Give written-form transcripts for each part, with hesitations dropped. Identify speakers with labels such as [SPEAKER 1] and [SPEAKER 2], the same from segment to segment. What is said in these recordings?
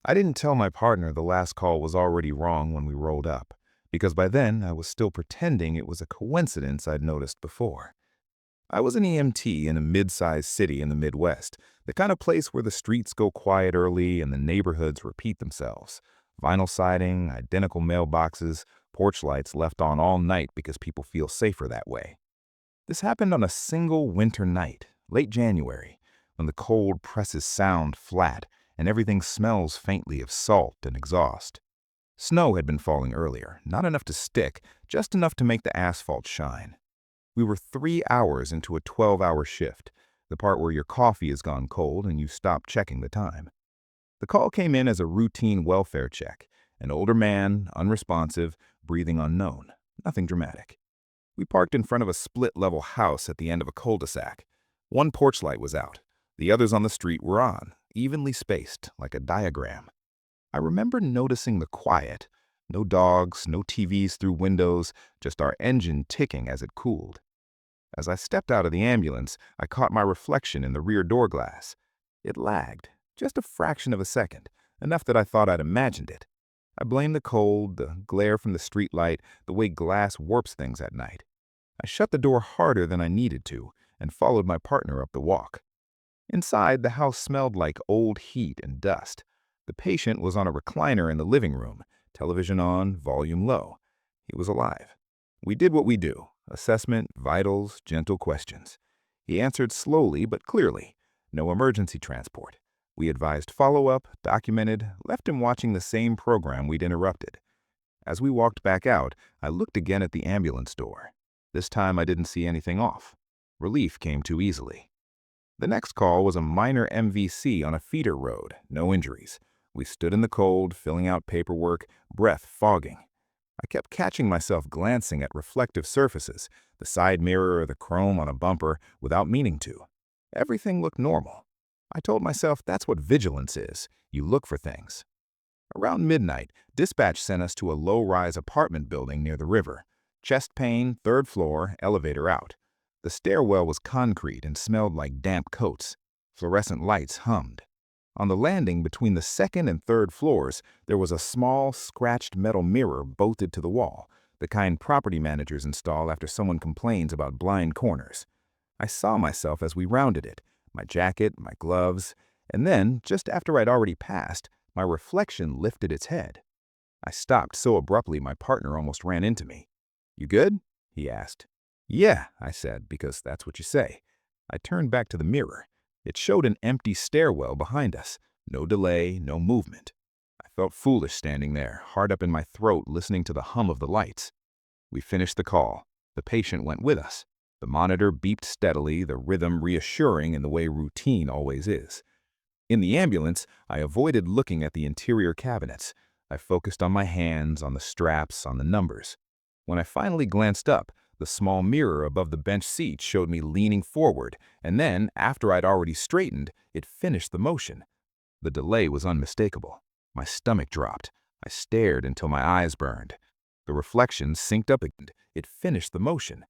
[SPEAKER 1] I didn't tell my partner the last call was already wrong when we rolled up, because by then I was still pretending it was a coincidence I'd noticed before. I was an EMT in a mid-sized city in the Midwest, the kind of place where the streets go quiet early and the neighborhoods repeat themselves. Vinyl siding, identical mailboxes, porch lights left on all night because people feel safer that way. This happened on a single winter night, late January, when the cold presses sound flat and everything smells faintly of salt and exhaust. Snow had been falling earlier, not enough to stick, just enough to make the asphalt shine. We were 3 hours into a 12-hour shift, the part where your coffee has gone cold and you stop checking the time. The call came in as a routine welfare check, an older man, unresponsive, breathing unknown. Nothing dramatic. We parked in front of a split-level house at the end of a cul-de-sac. One porch light was out. The others on the street were on, evenly spaced, like a diagram. I remember noticing the quiet. No dogs, no TVs through windows, just our engine ticking as it cooled. As I stepped out of the ambulance, I caught my reflection in the rear door glass. It lagged, just a fraction of a second, enough that I thought I'd imagined it. I blamed the cold, the glare from the street light, the way glass warps things at night. I shut the door harder than I needed to and followed my partner up the walk. Inside, the house smelled like old heat and dust. The patient was on a recliner in the living room, television on, volume low. He was alive. We did what we do: assessment, vitals, gentle questions. He answered slowly but clearly. No emergency transport. We advised follow-up, documented, left him watching the same program we'd interrupted. As we walked back out, I looked again at the ambulance door. This time I didn't see anything off. Relief came too easily. The next call was a minor MVC on a feeder road, no injuries. We stood in the cold, filling out paperwork, breath fogging. I kept catching myself glancing at reflective surfaces, the side mirror or the chrome on a bumper, without meaning to. Everything looked normal. I told myself that's what vigilance is. You look for things. Around midnight, dispatch sent us to a low-rise apartment building near the river. Chest pain, third floor, elevator out. The stairwell was concrete and smelled like damp coats. Fluorescent lights hummed. On the landing between the second and third floors, there was a small, scratched metal mirror bolted to the wall, the kind property managers install after someone complains about blind corners. I saw myself as we rounded it, my jacket, my gloves, and then, just after I'd already passed, my reflection lifted its head. I stopped so abruptly my partner almost ran into me. "You good?" he asked. "Yeah," I said, because that's what you say. I turned back to the mirror. It showed an empty stairwell behind us. No delay, no movement. I felt foolish standing there, heart up in my throat, listening to the hum of the lights. We finished the call. The patient went with us. The monitor beeped steadily, the rhythm reassuring in the way routine always is. In the ambulance, I avoided looking at the interior cabinets. I focused on my hands, on the straps, on the numbers. When I finally glanced up, the small mirror above the bench seat showed me leaning forward, and then, after I'd already straightened, it finished the motion. The delay was unmistakable. My stomach dropped. I stared until my eyes burned. The reflection synced up again. It finished the motion.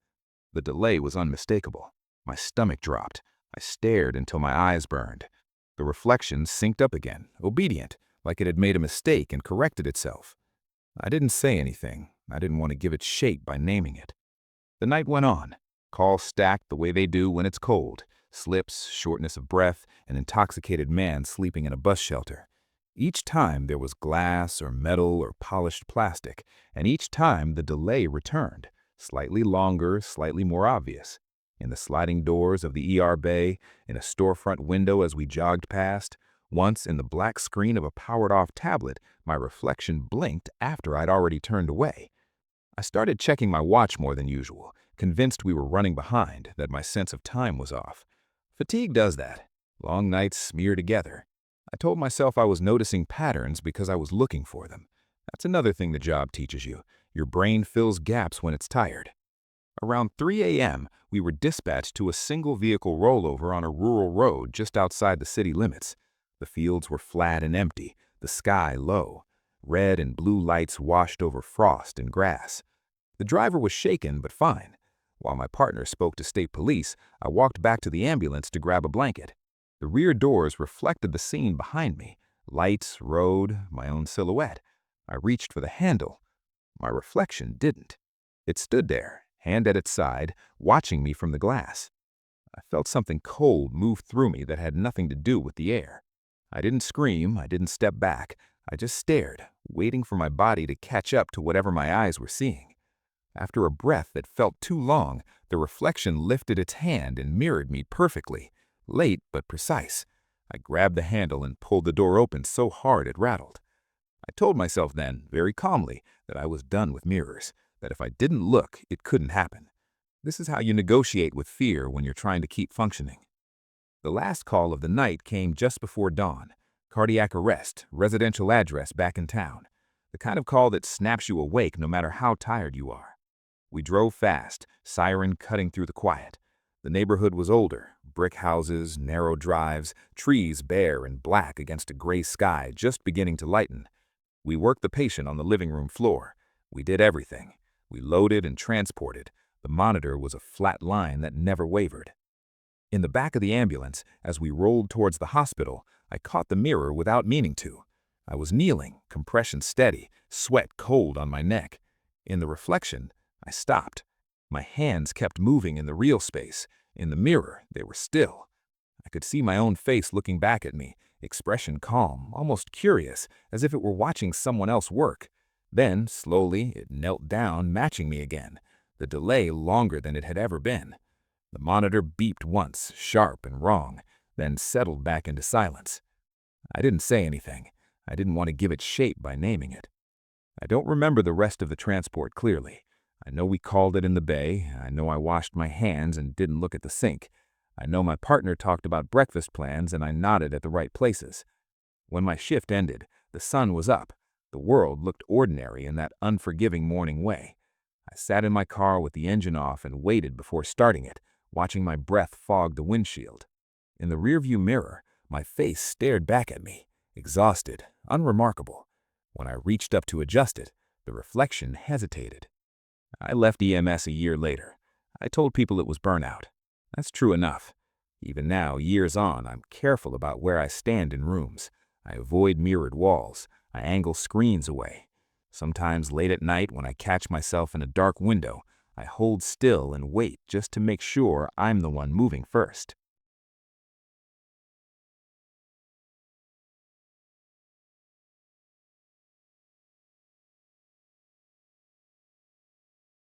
[SPEAKER 1] The delay was unmistakable. My stomach dropped. I stared until my eyes burned. The reflection synced up again, obedient, like it had made a mistake and corrected itself. I didn't say anything. I didn't want to give it shape by naming it. The night went on. Calls stacked the way they do when it's cold. Slips, shortness of breath, an intoxicated man sleeping in a bus shelter. Each time there was glass or metal or polished plastic, and each time the delay returned, slightly longer, slightly more obvious. In the sliding doors of the ER bay, in a storefront window as we jogged past, once in the black screen of a powered-off tablet, my reflection blinked after I'd already turned away. I started checking my watch more than usual, convinced we were running behind, that my sense of time was off. Fatigue does that. Long nights smear together. I told myself I was noticing patterns because I was looking for them. That's another thing the job teaches you. Your brain fills gaps when it's tired. Around 3 a.m., we were dispatched to a single-vehicle rollover on a rural road just outside the city limits. The fields were flat and empty, the sky low. Red and blue lights washed over frost and grass. The driver was shaken but fine. While my partner spoke to state police, I walked back to the ambulance to grab a blanket. The rear doors reflected the scene behind me, Lights, road, my own silhouette. I reached for the handle. My reflection didn't. It stood there, hand at its side, watching me from the glass. I felt something cold move through me that had nothing to do with the air. I didn't scream, I didn't step back. I just stared, waiting for my body to catch up to whatever my eyes were seeing. After a breath that felt too long, the reflection lifted its hand and mirrored me perfectly, late but precise. I grabbed the handle and pulled the door open so hard it rattled. I told myself then, very calmly, that I was done with mirrors, that if I didn't look, it couldn't happen. This is how you negotiate with fear when you're trying to keep functioning. The last call of the night came just before dawn. Cardiac arrest, residential address back in town. The kind of call that snaps you awake no matter how tired you are. We drove fast, siren cutting through the quiet. The neighborhood was older, brick houses, narrow drives, trees bare and black against a gray sky just beginning to lighten. We worked the patient on the living room floor. We did everything. We loaded and transported. The monitor was a flat line that never wavered. In the back of the ambulance, as we rolled towards the hospital, I caught the mirror without meaning to. I was kneeling, compression steady, sweat cold on my neck. In the reflection, I stopped. My hands kept moving in the real space. In the mirror, they were still. I could see my own face looking back at me, expression calm, almost curious, as if it were watching someone else work. Then, slowly, it knelt down, matching me again, the delay longer than it had ever been. The monitor beeped once, sharp and wrong, then settled back into silence. I didn't say anything. I didn't want to give it shape by naming it. I don't remember the rest of the transport clearly. I know we called it in the bay. I know I washed my hands and didn't look at the sink. I know my partner talked about breakfast plans and I nodded at the right places. When my shift ended, the sun was up. The world looked ordinary in that unforgiving morning way. I sat in my car with the engine off and waited before starting it, watching my breath fog the windshield. In the rearview mirror, my face stared back at me, exhausted, unremarkable. When I reached up to adjust it, the reflection hesitated. I left EMS a year later. I told people it was burnout. That's true enough. Even now, years on, I'm careful about where I stand in rooms. I avoid mirrored walls. I angle screens away. Sometimes late at night when I catch myself in a dark window, I hold still and wait just to make sure I'm the one moving first.